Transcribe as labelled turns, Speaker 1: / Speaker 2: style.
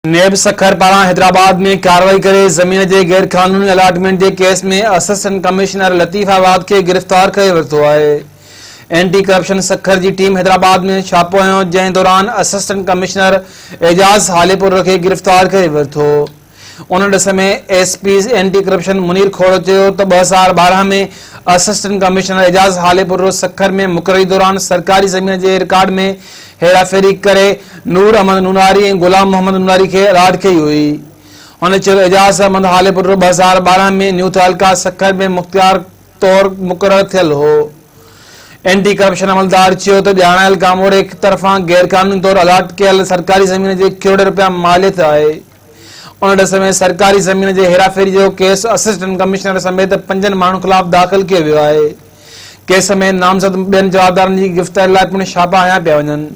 Speaker 1: नेब सखर पारां हैदराबाद में कार्रवाई करे ज़मीन जे गैर क़ानूनी अलाटमेंट के केस में असिस्टेंट कमिश्नर लतीफ़ आबाद के गिरफ्तार करे वरितो आहे। एंटी करप्शन सखर की टीम हैदराबाद में छापो हयो, जंहिं दौरान असिस्टेंट कमिश्नर एजाज हालेपुर के गिरफ्तार करे वरितो। उन ॾिस में एसपी एंटी करप्शन मुनीर खोड़ चयो त 2012 में असिस्टेंट कमिश्नर एजाज हालेपुर सखर में मुक़ररी दौरान सरकारी ज़मीन के रिकॉर्ड में हेराफेरी करे नूर अहमद नूनारी और गुलाम मोहम्मद नूनारी के अलाट कई हुई। उन चयो एजाज अहमद हालेपुर 2012 में न्यू तहलका सखर में मुख्तियार तौर मुक़रर थियल हो। एंटी करप्शन अमलदार चयो त ॼाणायल कामोड़े तरफां गैर कानूनी तौर अलाट कयल सरकारी ज़मीन जे करोड़ रुपया मालियत आहे। उन ॾिस में सरकारी ज़मीन के हेराफेरी जो केस असिस्टेंट कमिश्नर समेत 5 माण्हुनि ख़िलाफ़ दाख़िल किया वियो आहे। केस में नामज़द ॿियनि जवाबदारनि की गिरफ़्तारी लाइ पिणु छापा हया पिया वञनि।